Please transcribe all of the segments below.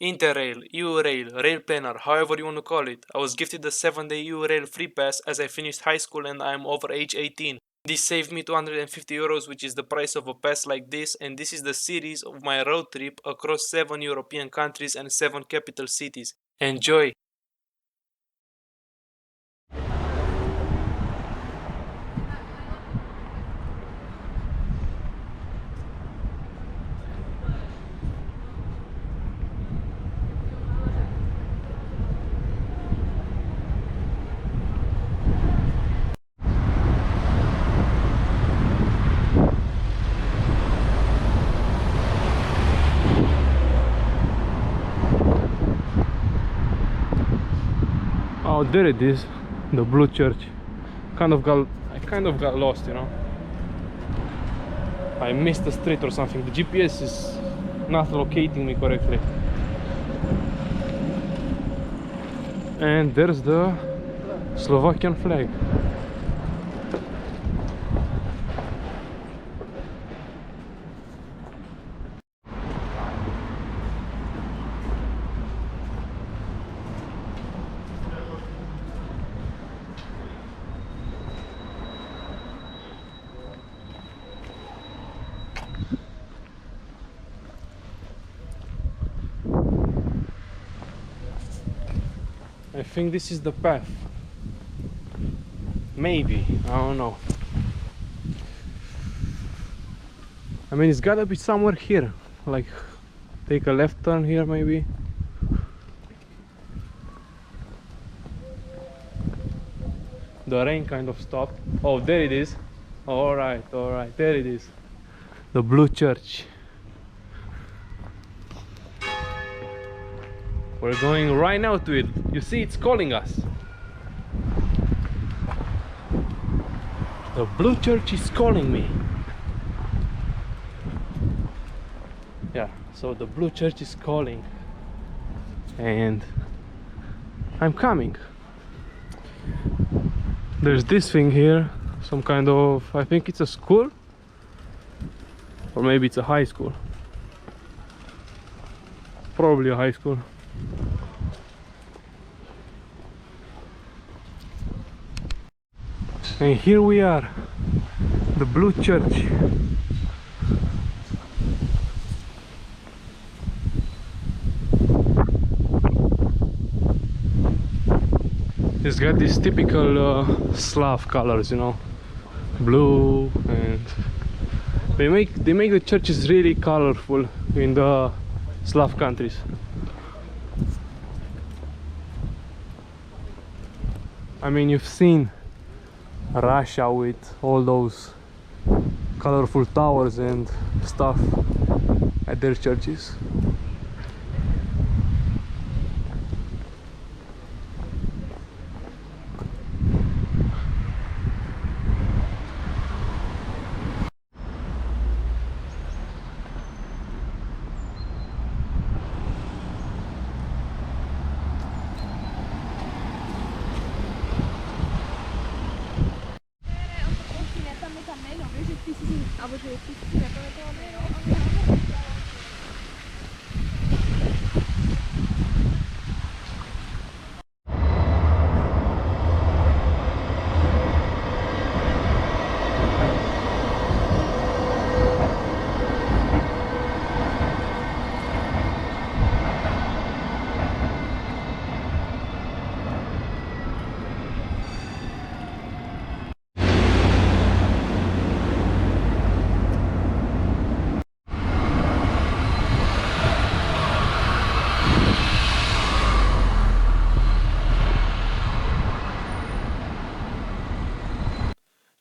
Interrail, EU-Rail, Rail Planner, however you want to call it. I was gifted a 7-day EU-Rail free pass as I finished high school and I am over age 18. This saved me 250 euros, which is the price of a pass like this, and this is the series of my road trip across 7 European countries and 7 capital cities. Enjoy! Oh, there it is, the blue church. I kind of got lost, you know. I missed a street or something. The GPS is not locating me correctly. And there's the Slovakian flag. I think this is the path. Maybe, I don't know. I mean, it's gotta be somewhere here. Like, take a left turn here, maybe. The rain kind of stopped. Oh, there it is. Alright, there it is. The blue church. We're going right now to it. You see, it's calling us. The blue church is calling me. Yeah, so the blue church is calling. And I'm coming. There's this thing here. Some kind of, I think it's a school. Or maybe it's a high school. Probably a high school. And here we are, the blue church. It's got these typical Slav colors, you know, blue, and they make the churches really colorful in the Slav countries. I mean, you've seen Russia with all those colorful towers and stuff at their churches.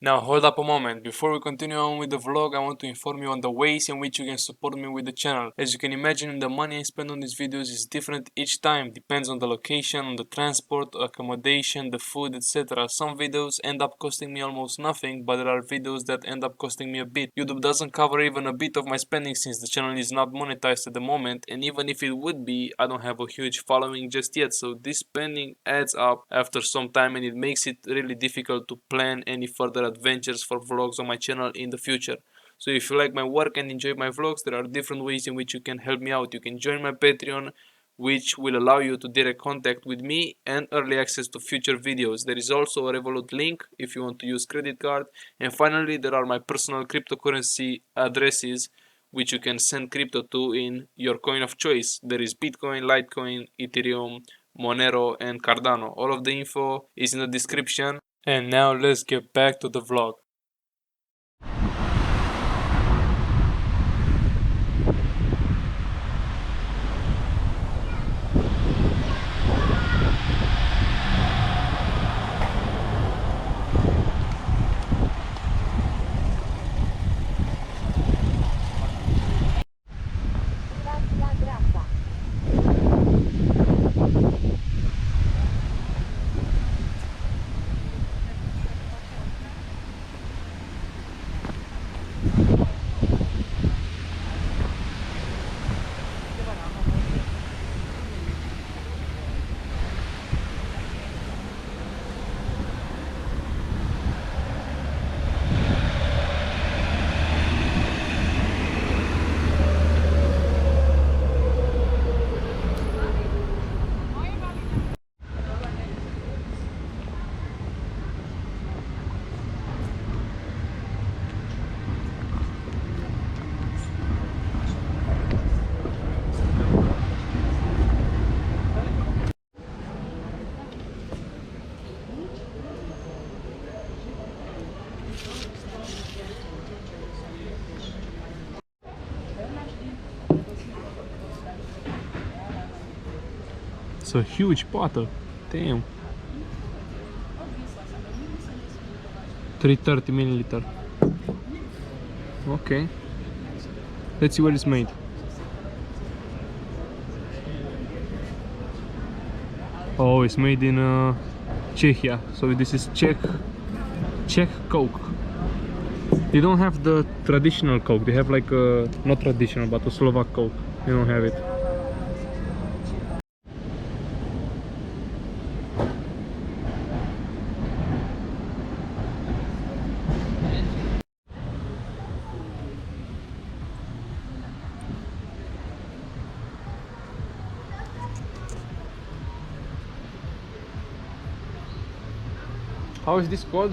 Now hold up a moment, before we continue on with the vlog, I want to inform you on the ways in which you can support me with the channel. As you can imagine, the money I spend on these videos is different each time, depends on the location, on the transport, accommodation, the food, etc. Some videos end up costing me almost nothing, but there are videos that end up costing me a bit. YouTube doesn't cover even a bit of my spending since the channel is not monetized at the moment, and even if it would be, I don't have a huge following just yet, so this spending adds up after some time and it makes it really difficult to plan any further adventures for vlogs on my channel in the future. So if you like my work and enjoy my vlogs, there are different ways in which you can help me out. You can join my Patreon, which will allow you to direct contact with me and early access to future videos. There is also a Revolut link if you want to use credit card. And finally, there are my personal cryptocurrency addresses which you can send crypto to in your coin of choice. There is Bitcoin, Litecoin, Ethereum, Monero and Cardano. All of the info is in the description. And now let's get back to the vlog. It's a huge bottle. Damn. 330 milliliter. Okay. Let's see where it's made. Oh, it's made in Czechia. So this is Czech Coke. They don't have the traditional Coke. They have like a, not traditional, but a Slovak Coke. They don't have it. How is this called?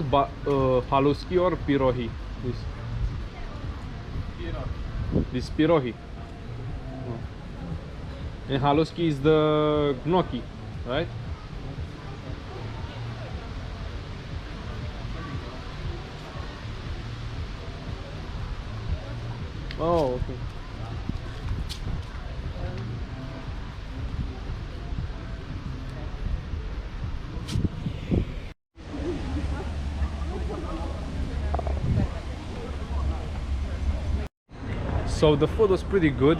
Haluski or pirohi? This pirohi. And haluski is the gnocchi, right? Oh, okay. So the food was pretty good.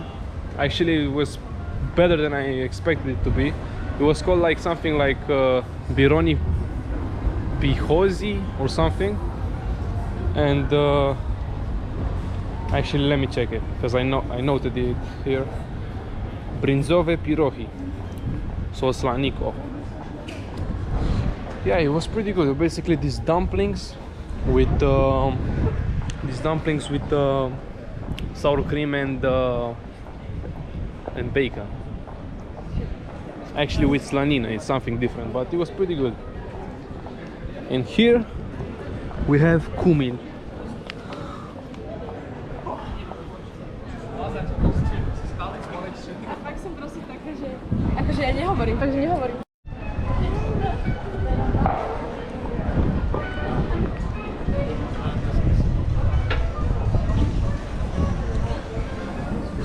Actually, it was better than I expected it to be. It was called like something like bironi pihozi or something. And actually, let me check it because I noted it here. Brinzove pirohi, so slaniko. Yeah, it was pretty good. Basically, these dumplings with sour cream and bacon. Actually, with slanina, it's something different, but it was pretty good. And here we have kumil.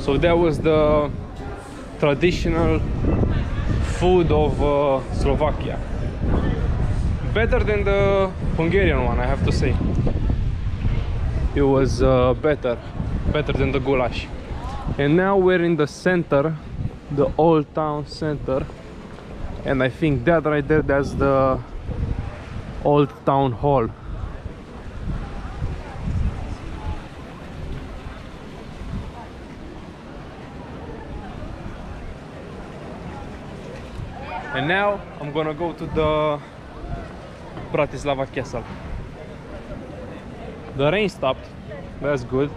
So that was the traditional food of Slovakia. Better than the Hungarian one, I have to say. It was better than the goulash. And now we're in the center, the old town center, and I think that right there, that's the old town hall. And now I'm gonna go to the Bratislava Castle. The rain stopped, that's good.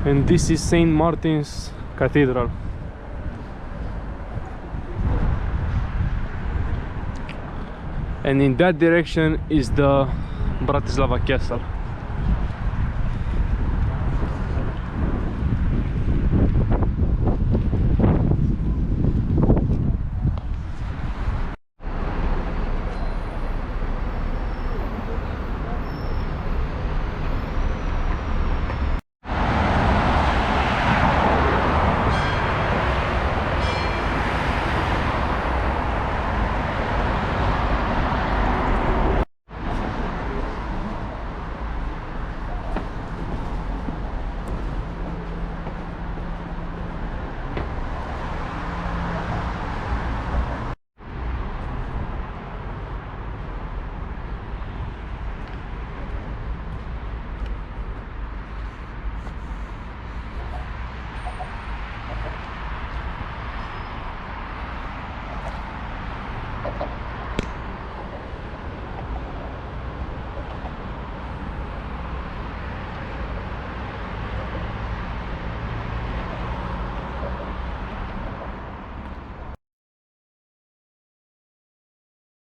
And this is St. Martin's Cathedral. And in that direction is the Bratislava Castle.